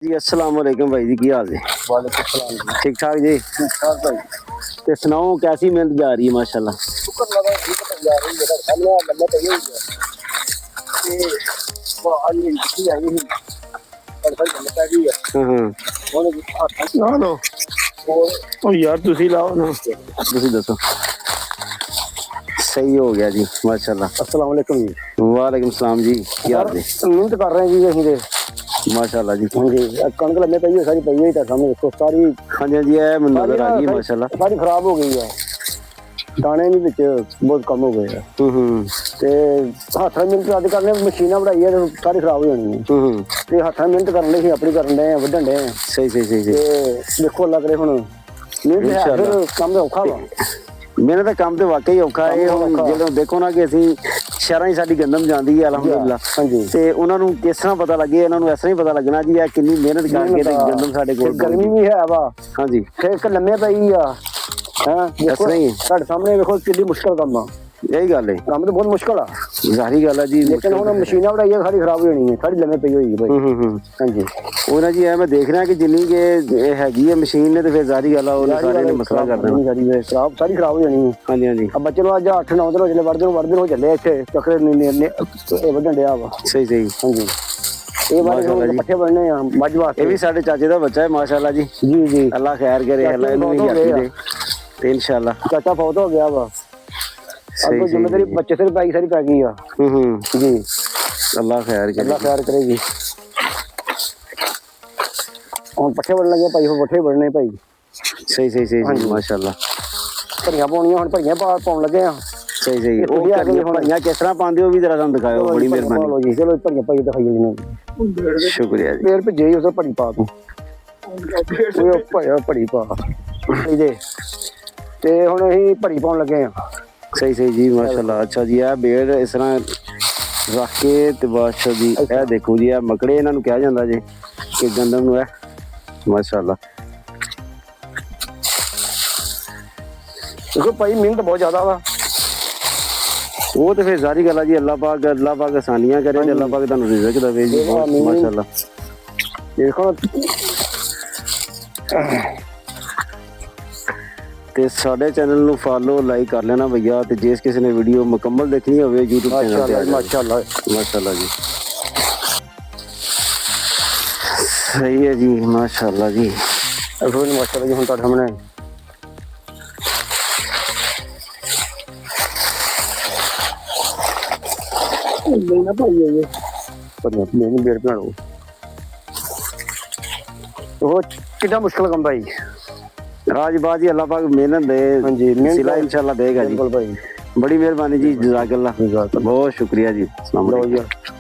जी अस्सलाम वालेकुम भाई जी, की हाल है? वालेकुम सलाम जी। ठीक ठाक जी। ठीक ठाक भाई। ते सुनाओ कैसी मेहनत जा रही है माशाल्लाह? शुक्र लगा ठीक तो जा रही है सामने लम्बा तो यही है कि वो आज ये किसी आई नहीं पर भाई लम्बा गई है हाँ वो हाथ ला लो ओ यार तुसी लाओ ना, तुसी दसो। सही हो गया जी माशाल्लाह। अस्सलाम वालेकुम जी। वालेकुम सलाम जी, की हाल है? मेहनत कर रहे हैं जी ਅਸੀਂ ਤੇ माशाल्लाह जी। ਹਾਂਜੀ ਕਣਕ ਲੰਮੇ ਪਈ ਹੈ ਸਾਰੀ ਪਈ ਹੋਈ ਤਾਂ ਸਾਹਮਣੇ ਦੇਖੋ ਸਾਰੀ हाँ जी हाँ जी, है मैं नजर आ गई माशाल्लाह। ਸਾਰੀ ਖਰਾਬ ਹੋ ਗਈ ਆ ਦਾਣੇ ਵੀ ਵਿੱਚ ਬਹੁਤ ਕਮ ਹੋ ਗਏ ਆ ਤੇ ਹੱਥਾਂ ਮਿਹਨਤ ਅੱਜ ਕਰਨੇ ਮਸ਼ੀਨਾਂ ਬਣਾਈ ਆ ਸਾਰੀ ਖਰਾਬ ਹੋ ਜਾਣੀ ਹੈ ਤੇ ਹੱਥਾਂ ਮਿਹਨਤ ਕਰਨ ਲਈ ਅਸੀਂ ਆਪਣੀ ਕਰਨ ਦੇ ਆ ਵੱਢਣ ਦੇ ਆ सही सही सही ਤੇ सही। ਦੇਖੋ ਲੱਗ ਰਿਹਾ ਹੁਣ ਮਿਹਨਤ ਹੈ ਫਿਰ ਕੰਮ ਤਾਂ ਔਖਾ ਵਾ मेहनत का काम तो वाकई औखा है। ਹੁਣ ਜਦੋਂ ਦੇਖੋ ਨਾ ਕਿ ਅਸੀਂ ਸ਼ਹਿਰਾਂ 'ਚ ਸਾਡੀ ਗੰਦਮ ਜਾਂਦੀ ਹੈ ਅਲਹਮਦੁਲਿਲਾ, ਹਾਂਜੀ ਤੇ ਉਹਨਾਂ ਨੂੰ ਕਿਸ ਤਰ੍ਹਾਂ ਪਤਾ ਲੱਗੇ, ਇਹਨਾਂ ਨੂੰ ਇਸ ਤਰ੍ਹਾਂ ਹੀ ਪਤਾ ਲੱਗਣਾ ਜੀ ਇਹ ਕਿੰਨੀ ਮਿਹਨਤ ਕਰਕੇ ਤੇ ਗੰਦਮ ਸਾਡੇ ਕੋਲ ਗਰਮੀ ਵੀ ਹੈ ਵਾ ਹਾਂਜੀ ਫਿਰ ਇੱਕ ਲੰਮੇ ਪਈ ਆ ਹਾਂ ਦੇਖੋ ਤਰ੍ਹਾਂ ਹੀ ਹੈ। ਤੁਹਾਡੇ ਸਾਹਮਣੇ ਵੇਖੋ ਕਿੰਨੀ ਮੁਸ਼ਕਲ ਕੰਮ ਆ यही गल है, ਕੰਮ ਤਾਂ ਬਹੁਤ ਮੁਸ਼ਕਲ ਆ ਜ਼ਾਹਰੀ ਗੱਲ ਹੈ ਜੀ। ਲੇਕਿਨ ਹੁਣ ਮਸ਼ੀਨਾਂ ਬਣਾਈਆਂ ਸਾਰੀ ਖਰਾਬ ਹੋ ਜਾਣੀ ਹੈ ਸਾਰੀ ਲੰਮੇ ਪਈ ਹੋਈ ਹੈ ਭਾਈ ਹਾਂਜੀ ਉਹ ਨਾ ਜੀ ਇਹ ਮੈਂ ਦੇਖ ਰਿਹਾ ਕਿ ਜਿੰਨੀ ਕਿ ਇਹ ਹੈਗੀ ਹੈ ਮਸ਼ੀਨ ਨੇ ਤੇ ਫਿਰ ਜ਼ਾਹਰੀ ਗੱਲ ਆ ਉਹਨੇ ਸਾਰੇ ਨੇ ਮਸਲਾ ਕਰ ਦੇਣਾ। ਸਾਰੀ ਖਰਾਬ ਹੋ ਜਾਣੀ ਹੈ ਹਾਂਜੀ ਹਾਂਜੀ ਆ ਬੱਚੇ ਨੂੰ ਅੱਜ 8-9 ਦਿਨ ਹੋ ਚੱਲੇ ਵੜਦੇ ਹੋ ਚੱਲੇ ਇੱਥੇ ਚੱਕਰੇ ਇਹ ਵੱਢਣ ਡਿਆ ਵਾ ਸਹੀ ਸਹੀ। ਹਾਂਜੀ ਇਹ ਵਾਲੇ ਹੁਣ ਪੱਠੇ ਬਣਨੇ ਆ ਮੱਝ ਵਾਸਤੇ। ਇਹ ਵੀ ਸਾਡੇ ਚਾਚੇ ਦਾ ਬੱਚਾ ਹੈ ਮਾਸ਼ਾਅੱਲਾ ਜੀ। ਜੀ ਜੀ ਅੱਲਾ ਖੈਰ ਕਰੇ, ਅੱਲਾ ਇਹਨੂੰ ਵੀ ਯਾਦੀ ਦੇ ਤੇ ਇਨਸ਼ਾਅੱਲਾ। ਚਾਚਾ ਫੌਤ ਹੋ ਗਿਆ ਵਾ ਸਹੀ ਜ਼ਿੰਮੇਵਾਰੀ ਬੱਚੇ ਸਿਰ ਪੈ ਗਈ ਆ ਜੀ ਅੱਲਾ ਖੈਰ ਕਰੇ, ਅੱਲਾ ਖੈਰ ਕਰੇਗੀ। ਹੁਣ ਪੱਠੇ ਵੜਨ ਲੱਗੇ ਭਾਈ, ਹੁਣ ਪੱਠੇ ਵੜਨੇ ਭਾਈ। ਸਹੀ ਸਹੀ ਸਹੀ ਜੀ ਮਾਸ਼ਾਅੱਲਾ। ਭਰੀਆਂ ਪਾਉਣੀਆਂ ਹੁਣ ਭਰੀਆਂ ਪਾਉਣ ਲੱਗੇ ਆ। ਸਹੀ ਸਹੀ। ਉਹ ਭਰੀਆਂ ਕਿਸ ਤਰ੍ਹਾਂ ਪਾਉਂਦੇ ਹੋ ਵੀ ਜਰਾ ਸਾਨੂੰ ਦਿਖਾਓ, ਬੜੀ ਮਿਹਰਬਾਨੀ ਜੀ। ਚਲੋ ਭਰੀਆਂ ਪਾਈ ਦਿਖਾਈਏ ਜੀ ਨੂੰ। ਸ਼ੁਕਰੀਆ ਜੀ। ਫੇਰ ਭੇਜੇ ਉਸ ਭਰੀ ਪਾ ਤੂੰ ਉਹ ਭਰੀ ਪਾ ਇਹਦੇ ਤੇ ਹੁਣ ਅਸੀਂ ਭਰੀ ਪਾਉਣ ਲੱਗੇ ਆ। ਸਹੀ ਸਹੀ ਜੀ ਮਾਸ਼ਾਅੱਲਾ। ਅੱਛਾ ਜੀ ਇਹ ਬੇੜ ਇਸ ਤਰ੍ਹਾਂ ਰੱਖ ਕੇ ਤੇ ਬਾਦਸ਼ਾਹ ਜੀ ਇਹ ਦੇਖੋ ਜੀ ਇਹ ਮਕੜੇ ਇਹਨਾਂ ਨੂੰ ਕਿਹਾ ਜਾਂਦਾ ਜੀ ਕਿ ਗੰਦਮ ਨੂੰ ਹੈ ਮਾਸ਼ਾਅੱਲਾ। ਦੇਖੋ ਭਾਈ ਮਿਹਨਤ ਬਹੁਤ ਜ਼ਿਆਦਾ ਵਾ ਉਹ ਤੇ ਫਿਰ ਜ਼ਾਰੀ ਗੱਲ ਆ ਜੀ। ਅੱਲਾਹ ਪਾਕ ਆਸਾਨੀਆਂ ਕਰੇ ਤੇ ਅੱਲਾਹ ਪਾਕ ਤੁਹਾਨੂੰ ਰਿਜ਼ਕ ਦੇਵੇ ਜੀ ਮਾਸ਼ਾਅੱਲਾ। ਦੇਖੋ ਤੇ ਸਾਡੇ ਚੈਨਲ ਨੂੰ ਫਾਲੋ ਲਾਈਕ ਕਰ ਲੈਣਾ ਭਈਆ, ਤੇ ਜੇ ਕਿਸੇ ਨੇ ਵੀਡੀਓ ਮੁਕੰਮਲ ਦੇਖਣੀ ਹੋਵੇ YouTube ਚੈਨਲ ਤੇ ਮਾਸ਼ਾਅੱਲਾ ਮਾਸ਼ਾਅੱਲਾ ਜੀ। ਸਹੀ ਹੈ ਜੀ ਮਾਸ਼ਾਅੱਲਾ ਜੀ। ਅਗਰ ਮਾਸ਼ਾਅੱਲਾ ਜੀ ਹੁਣ ਤੁਹਾਡੇ ਸਾਹਮਣੇ ਲੈਣਾ ਭਾਈ ਇਹ ਪਰ ਮੈਨੂੰ ਬੇੜ ਬਣਾਓ। ਉਹ ਕਿੰਨਾ ਮੁਸ਼ਕਲ ਕੰਮ ਭਾਈ। राजबाजी अल्लाह पाक मेहनत दे, ਹਾਂਜੀ सिला इंशाल्लाह देगा जी। ਬਿਲकुल ਭਾਈ। बड़ी मेहरबानी जी, जज़ाकल्लाह, बहुत शुक्रिया जी। अस्सलाम वालेकुम।